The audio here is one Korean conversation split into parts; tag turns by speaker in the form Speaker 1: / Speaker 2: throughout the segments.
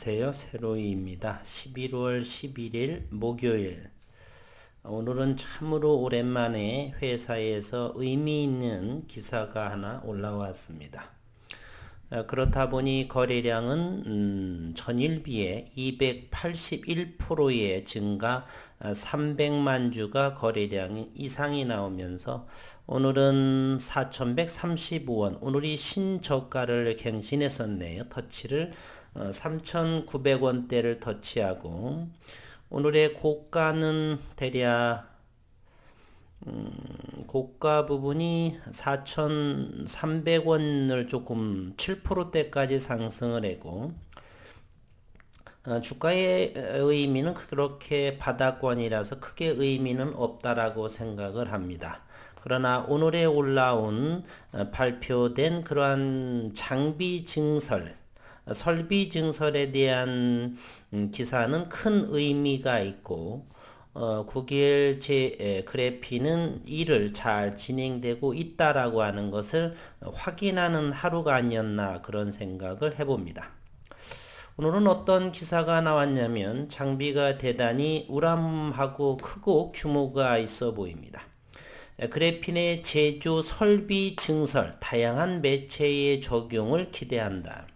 Speaker 1: 안녕하세요. 세로이입니다. 11월 11일 목요일. 오늘은 참으로 오랜만에 회사에서 의미 있는 기사가 하나 올라왔습니다. 그렇다 보니 거래량은 전일 비해 281%의 증가, 300만 주가 거래량 이상이 나오면서 오늘은 4,135원, 오늘이 신저가를 갱신했었네요. 터치를 3,900원대를 터치하고 오늘의 고가는 대략 고가 부분이 4,300원을 조금 7%대까지 상승을 했고 주가의 의미는 그렇게 바닥권이라서 크게 의미는 없다라고 생각을 합니다. 그러나 오늘에 올라온 발표된 그러한 장비 증설, 설비 증설에 대한 기사는 큰 의미가 있고 9개월 제 그래피는 일을 잘 진행되고 있다라고 하는 것을 확인하는 하루가 아니었나 그런 생각을 해봅니다. 오늘은 어떤 기사가 나왔냐면 장비가 대단히 우람하고 크고 규모가 있어 보입니다. 그래핀의 제조 설비 증설, 다양한 매체의 적용을 기대한다.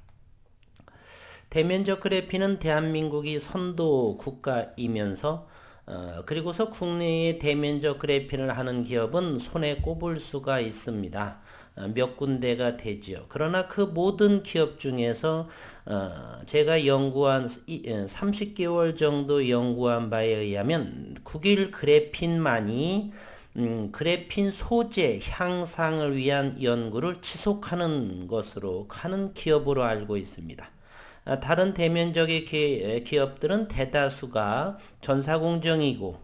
Speaker 1: 대면적 그래핀은 대한민국이 선도 국가이면서 그리고서 국내에 대면적 그래핀을 하는 기업은 손에 꼽을 수가 있습니다. 몇 군데가 되지요. 그러나 그 모든 기업 중에서 제가 연구한 30개월 정도 연구한 바에 의하면 국일 그래핀만이 그래핀 소재 향상을 위한 연구를 지속하는 것으로 하는 기업으로 알고 있습니다. 다른 대면적의 기업들은 대다수가 전사공정이고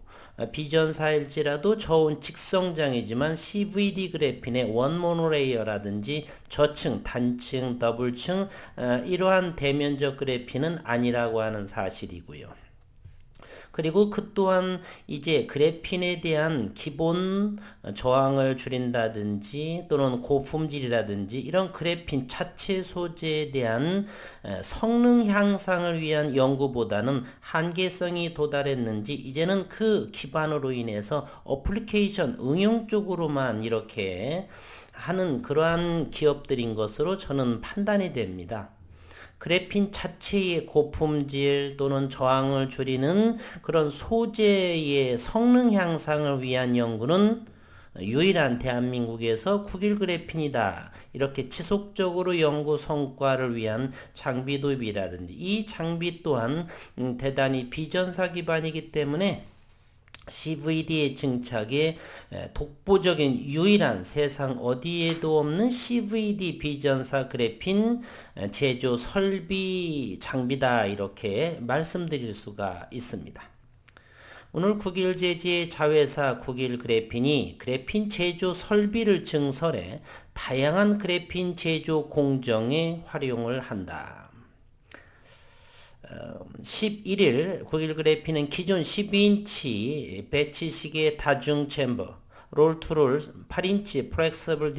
Speaker 1: 비전사일지라도 저온 직성장이지만 CVD 그래핀의 원모노레이어라든지 저층, 단층, 더블층 이러한 대면적 그래핀은 아니라고 하는 사실이고요. 그리고 그 또한 이제 그래핀에 대한 기본 저항을 줄인다든지 또는 고품질이라든지 이런 그래핀 자체 소재에 대한 성능 향상을 위한 연구보다는 한계성이 도달했는지 이제는 그 기반으로 인해서 어플리케이션 응용 쪽으로만 이렇게 하는 그러한 기업들인 것으로 저는 판단이 됩니다. 그래핀 자체의 고품질 또는 저항을 줄이는 그런 소재의 성능 향상을 위한 연구는 유일한 대한민국에서 국일 그래핀이다. 이렇게 지속적으로 연구 성과를 위한 장비 도입이라든지 이 장비 또한 대단히 비전사 기반이기 때문에 CVD의 증착에 독보적인 유일한 세상 어디에도 없는 CVD 비전사 그래핀 제조 설비 장비다 이렇게 말씀드릴 수가 있습니다. 오늘 국일 제지의 자회사 국일 그래핀이 그래핀 제조 설비를 증설해 다양한 그래핀 제조 공정에 활용을 한다. 11일 국일 그래핀은 기존 12인치 배치식의 다중 챔버, 롤투롤 8인치 플렉서블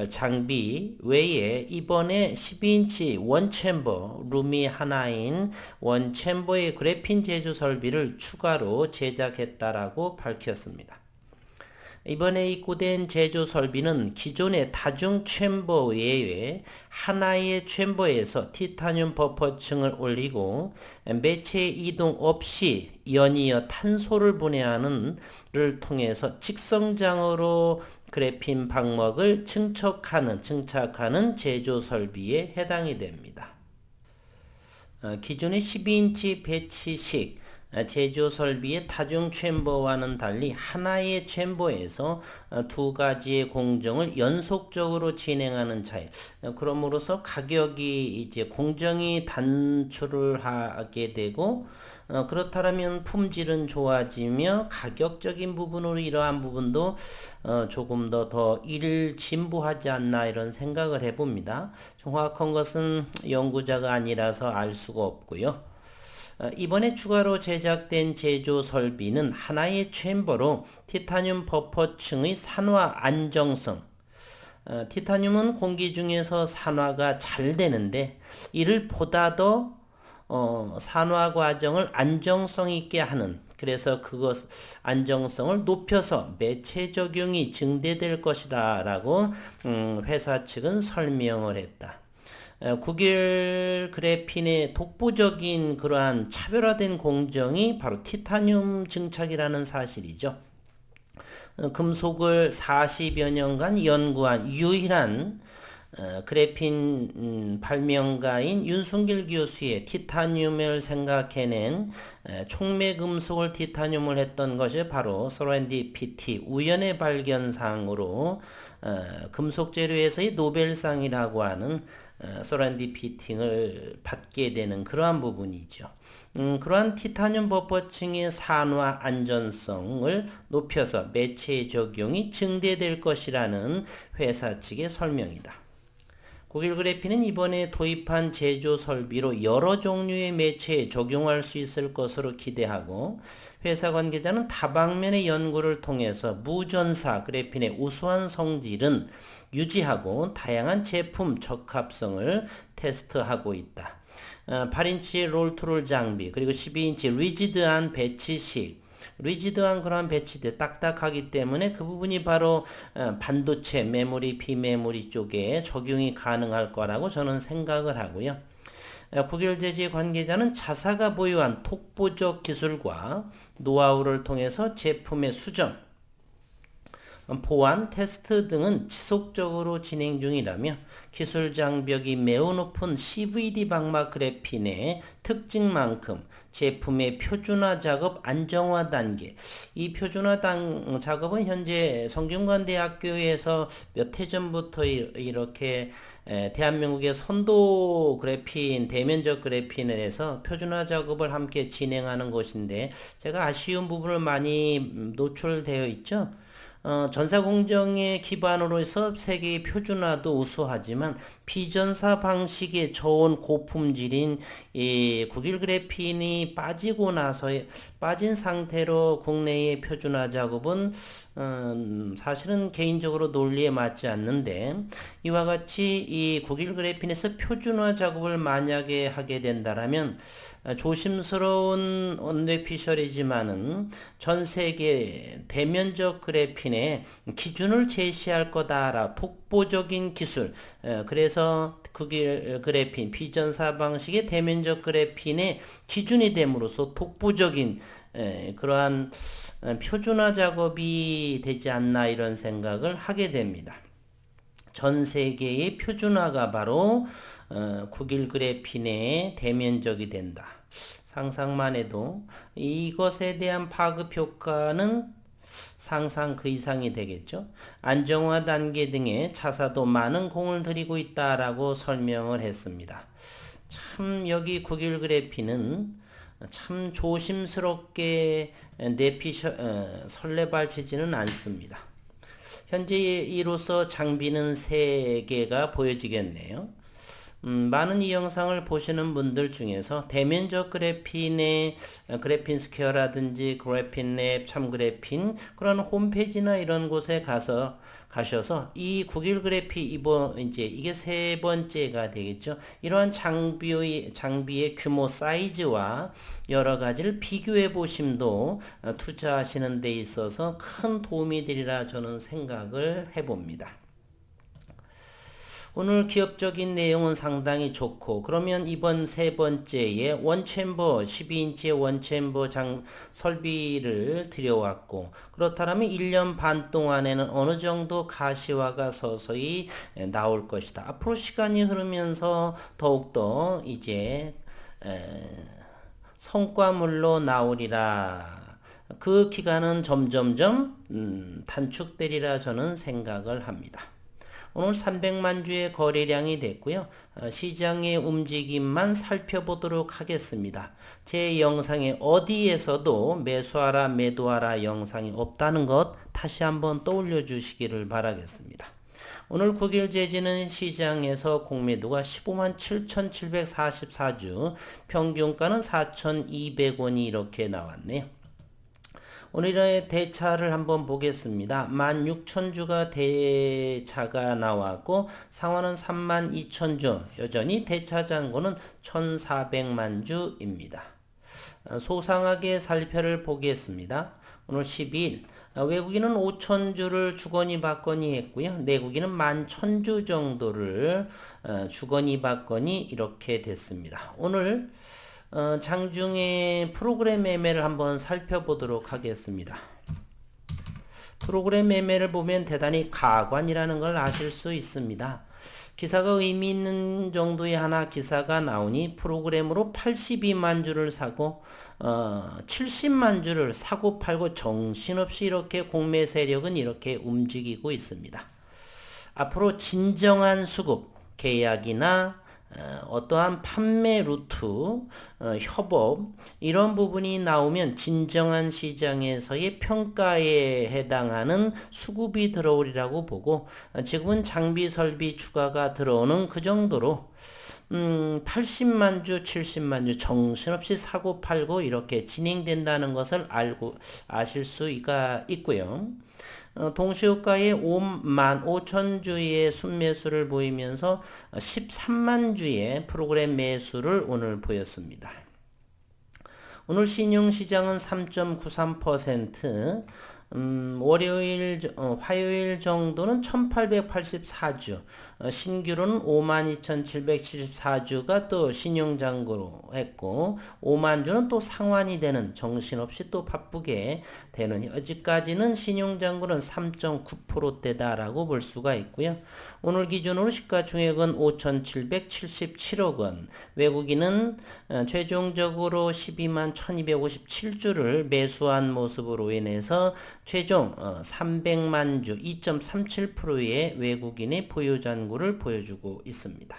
Speaker 1: 장비 외에 이번에 12인치 원챔버 룸이 하나인 원챔버의 그래핀 제조 설비를 추가로 제작했다라고 밝혔습니다. 이번에 입고된 제조 설비는 기존의 다중 챔버 외에 하나의 챔버에서 티타늄 버퍼층을 올리고 매체 이동 없이 연이어 탄소를 분해하는 를 통해서 직성장으로 그래핀 방먹을 증착하는 제조 설비에 해당이 됩니다. 기존의 12인치 배치식 제조 설비의 다중 챔버와는 달리 하나의 챔버에서 두 가지의 공정을 연속적으로 진행하는 차이. 그럼으로써 가격이 이제 공정이 단출을 하게 되고 그렇다면 품질은 좋아지며 가격적인 부분으로 이러한 부분도 조금 더 진보하지 않나 이런 생각을 해봅니다. 정확한 것은 연구자가 아니라서 알 수가 없고요. 이번에 추가로 제작된 제조 설비는 하나의 챔버로 티타늄 버퍼층의 산화 안정성, 티타늄은 공기 중에서 산화가 잘 되는데 이를 보다 더 산화 과정을 안정성 있게 하는, 그래서 그것 안정성을 높여서 매체 적용이 증대될 것이다 라고 회사 측은 설명을 했다. 국일 그래핀의 독보적인 그러한 차별화된 공정이 바로 티타늄 증착이라는 사실이죠. 금속을 40여 년간 연구한 유일한 그래핀 발명가인 윤순길 교수의 티타늄을 생각해낸 촉매 금속을 티타늄을 했던 것이 바로 서렌디피티 우연의 발견상으로 금속 재료에서의 노벨상이라고 하는 서렌디피팅을 받게 되는 그러한 부분이죠. 그러한 티타늄 버퍼층의 산화 안전성을 높여서 매체 적용이 증대될 것이라는 회사 측의 설명이다. 국일 그래핀은 이번에 도입한 제조 설비로 여러 종류의 매체에 적용할 수 있을 것으로 기대하고, 회사 관계자는 다방면의 연구를 통해서 무전사 그래핀의 우수한 성질은 유지하고 다양한 제품 적합성을 테스트하고 있다. 8인치 롤투롤 장비, 그리고 12인치 리지드한 배치식, 리지드한 그런 배치대 딱딱하기 때문에 그 부분이 바로 반도체 메모리 비메모리 쪽에 적용이 가능할 거라고 저는 생각을 하고요. 국일제지 관계자는 자사가 보유한 독보적 기술과 노하우를 통해서 제품의 수정, 보안, 테스트 등은 지속적으로 진행 중이라며, 기술 장벽이 매우 높은 CVD 방막 그래핀의 특징만큼 제품의 표준화 작업 안정화 단계, 이 표준화 작업은 현재 성균관대학교에서 몇 해 전부터 이렇게 대한민국의 선도 그래핀, 대면적 그래핀을 해서 표준화 작업을 함께 진행하는 곳인데, 제가 아쉬운 부분을 많이 노출되어 있죠. 전사공정의 기반으로 해서 세계의 표준화도 우수하지만 비전사 방식의 저온 고품질인 이 국일 그래핀이 빠진 상태로 국내의 표준화 작업은 사실은 개인적으로 논리에 맞지 않는데, 이와 같이 이 국일 그래핀에서 표준화 작업을 만약에 하게 된다라면 조심스러운 언뇌피셜이지만은 전 세계 대면적 그래핀의 기준을 제시할 거다라 독보적인 기술, 그래서 국일 그래핀 비전사 방식의 대면적 그래핀의 기준이 됨으로써 독보적인 그러한 표준화 작업이 되지 않나 이런 생각을 하게 됩니다. 전 세계의 표준화가 바로 국일 그래핀의 대면적이 된다. 상상만 해도 이것에 대한 파급 효과는 상상 그 이상이 되겠죠. 안정화 단계 등의 차사도 많은 공을 들이고 있다라고 설명을 했습니다. 참 여기 국일 그래핀은 참 조심스럽게 설레발치지는 않습니다. 현재 이로써 장비는 3개가 보여지겠네요. 많은 이 영상을 보시는 분들 중에서 대면적 그래핀의 그래핀 스퀘어라든지 그래핀랩, 참그래핀 그런 홈페이지나 이런 곳에 가셔서 이 국일 그래핀 이게 3번째가 되겠죠. 이러한 장비의 규모 사이즈와 여러 가지를 비교해 보심도 투자하시는 데 있어서 큰 도움이 되리라 저는 생각을 해봅니다. 오늘 기업적인 내용은 상당히 좋고, 그러면 이번 3번째에 원챔버 12인치의 원챔버 설비를 들여왔고, 그렇다면 1년 반 동안에는 어느 정도 가시화가 서서히 나올 것이다. 앞으로 시간이 흐르면서 더욱더 이제 성과물로 나오리라. 그 기간은 점점점 단축되리라 저는 생각을 합니다. 오늘 300만 주의 거래량이 됐고요. 시장의 움직임만 살펴보도록 하겠습니다. 제 영상에 어디에서도 매수하라 매도하라 영상이 없다는 것 다시 한번 떠올려 주시기를 바라겠습니다. 오늘 국일제지는 시장에서 공매도가 15만 7,744주, 평균가는 4,200원이 이렇게 나왔네요. 오늘의 대차를 한번 보겠습니다. 16,000주가 대차가 나왔고 상환은 32,000주, 여전히 대차 잔고는 1,400만 주입니다. 소상하게 살펴를 보겠습니다. 오늘 12일 외국인은 5,000주를 주거니 받거니 했고요. 내국인은 11,000주 정도를 주거니 받거니 이렇게 됐습니다. 오늘 장중에 프로그램 매매를 한번 살펴보도록 하겠습니다. 프로그램 매매를 보면 대단히 가관이라는 걸 아실 수 있습니다. 기사가 의미 있는 정도의 하나 기사가 나오니 프로그램으로 82만 주를 사고 70만 주를 사고 팔고 정신없이 이렇게 공매 세력은 이렇게 움직이고 있습니다. 앞으로 진정한 수급, 계약이나 어떠한 판매 루트, 협업 이런 부분이 나오면 진정한 시장에서의 평가에 해당하는 수급이 들어오리라고 보고 지금은 장비 설비 추가가 들어오는 그 정도로 80만 주, 70만 주 정신없이 사고 팔고 이렇게 진행된다는 것을 아실 수가 있고요. 동시효과의 5만 5천 주의 순매수를 보이면서 13만 주의 프로그램 매수를 오늘 보였습니다. 오늘 신용시장은 3.93%, 화요일 정도는 1884주, 신규로는 52,774주가 또 신용잔고로 했고, 5만주는 또 상환이 되는 정신없이 또 바쁘게 되는, 아직까지는 신용잔고는 3.9%대다라고 볼 수가 있고요. 오늘 기준으로 시가총액은 5,777억 원, 외국인은 최종적으로 12만 1257주를 매수한 모습으로 인해서 최종 300만 주 2.37%의 외국인의 보유 잔고를 보여주고 있습니다.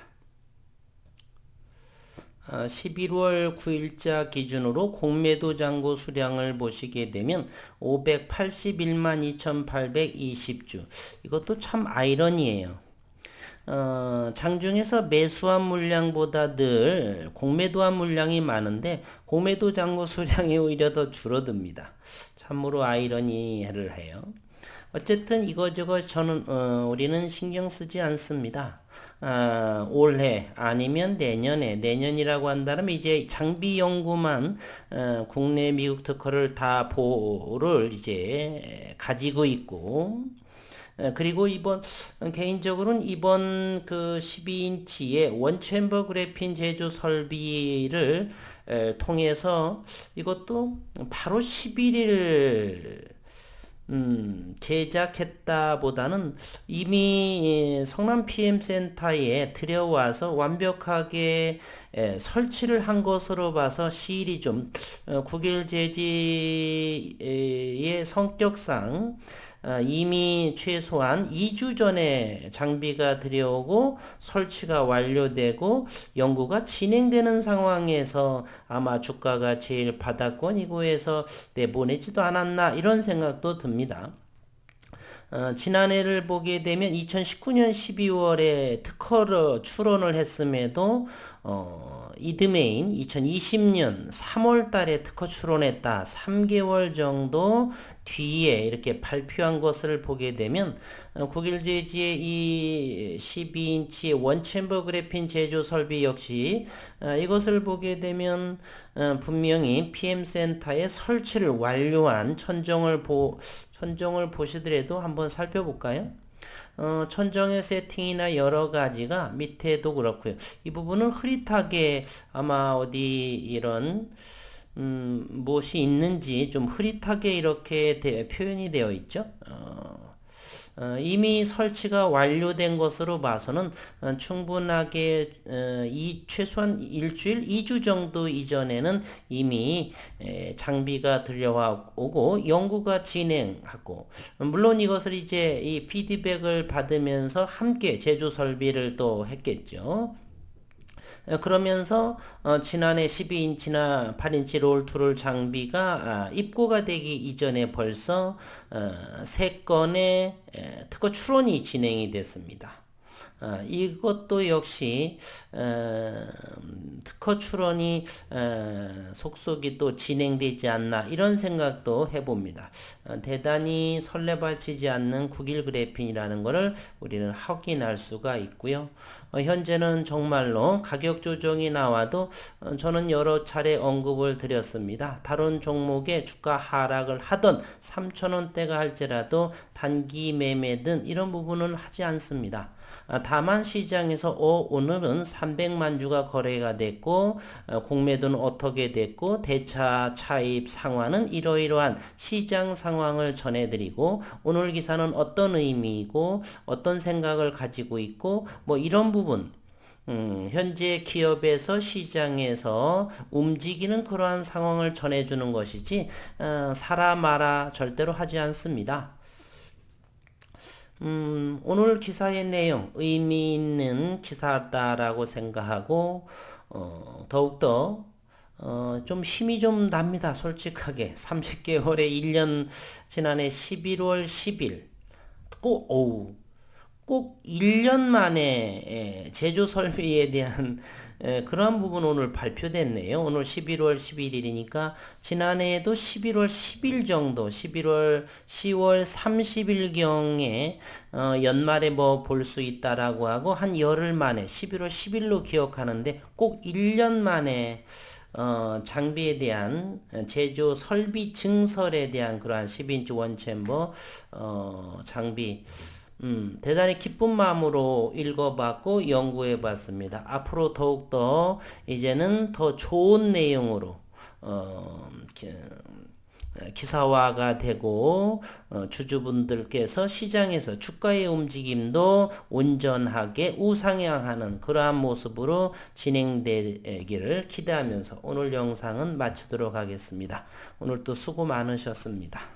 Speaker 1: 11월 9일자 기준으로 공매도 잔고 수량을 보시게 되면 581만 2820주. 이것도 참 아이러니해요. 장중에서 매수한 물량보다 늘 공매도한 물량이 많은데 공매도 잔고 수량이 오히려 더 줄어듭니다. 참으로 아이러니를 해요. 어쨌든 이거저거 우리는 신경 쓰지 않습니다. 올해 아니면 내년이라고 한다면 이제 장비 연구만 국내 미국 특허를 다 보를 이제 가지고 있고 그리고 개인적으로는 이번 그 12인치의 원챔버 그래핀 제조 설비를 통해서 이것도 바로 11일 제작했다 보다는 이미 성남 PM센터에 들여와서 완벽하게 설치를 한 것으로 봐서 시일이 좀 국일 제지의 성격상 이미 최소한 2주 전에 장비가 들여오고 설치가 완료되고 연구가 진행되는 상황에서 아마 주가가 제일 바닥권이고 해서 내보내지도 않았나 이런 생각도 듭니다. 지난해를 보게 되면 2019년 12월에 특허를 출원을 했음에도 이드메인 2020년 3월 달에 특허 출원했다. 3개월 정도 뒤에 이렇게 발표한 것을 보게 되면 국일제지의 이 12인치 원챔버 그래핀 제조 설비 역시 이것을 보게 되면 분명히 PM센터에 설치를 완료한 천정을 보시더라도 한번 살펴볼까요? 천정의 세팅이나 여러 가지가 밑에도 그렇고요. 이 부분은 흐릿하게 아마 어디 이런 무엇이 있는지 좀 흐릿하게 이렇게 표현이 되어 있죠. 이미 설치가 완료된 것으로 봐서는 충분하게 최소한 일주일, 2주 정도 이전에는 이미 장비가 들여오고 연구가 진행하고 물론 이것을 이제 이 피드백을 받으면서 함께 제조 설비를 또 했겠죠. 그러면서 지난해 12인치나 8인치 롤2롤 장비가 입고가 되기 이전에 벌써 3건의 특허 출원이 진행이 됐습니다. 이것도 역시 특허 출원이 속속이 또 진행되지 않나 이런 생각도 해봅니다. 대단히 설레발치지 않는 국일 그래핀이라는 것을 우리는 확인할 수가 있고요. 현재는 정말로 가격 조정이 나와도 저는 여러 차례 언급을 드렸습니다. 다른 종목에 주가 하락을 하던 3,000원대가 할지라도 단기 매매든 이런 부분은 하지 않습니다. 다만 시장에서 오늘은 300만 주가 거래가 됐고 공매도는 어떻게 됐고 대차 차입 상환은 이러이러한 시장 상황을 전해드리고 오늘 기사는 어떤 의미이고 어떤 생각을 가지고 있고 뭐 이런 부분 현재 기업에서 시장에서 움직이는 그러한 상황을 전해주는 것이지 사라 마라 절대로 하지 않습니다. 오늘 기사의 내용 의미 있는 기사다라고 생각하고 더욱더 좀 힘이 좀 납니다. 솔직하게 30개월에 1년 지난해 11월 10일 꼭 1년 만에 제조 설비에 대한 그러한 부분 오늘 발표됐네요. 오늘 11월 11일이니까 지난해에도 11월 10일 정도 10월 10월 30일경에 연말에 뭐 볼 수 있다라고 하고 한 열흘 만에 11월 10일로 기억하는데 꼭 1년 만에 장비에 대한 제조 설비 증설에 대한 그러한 12인치 원챔버 장비 대단히 기쁜 마음으로 읽어봤고 연구해봤습니다. 앞으로 더욱더 이제는 더 좋은 내용으로 기사화가 되고 주주분들께서 시장에서 주가의 움직임도 온전하게 우상향하는 그러한 모습으로 진행되기를 기대하면서 오늘 영상은 마치도록 하겠습니다. 오늘도 수고 많으셨습니다.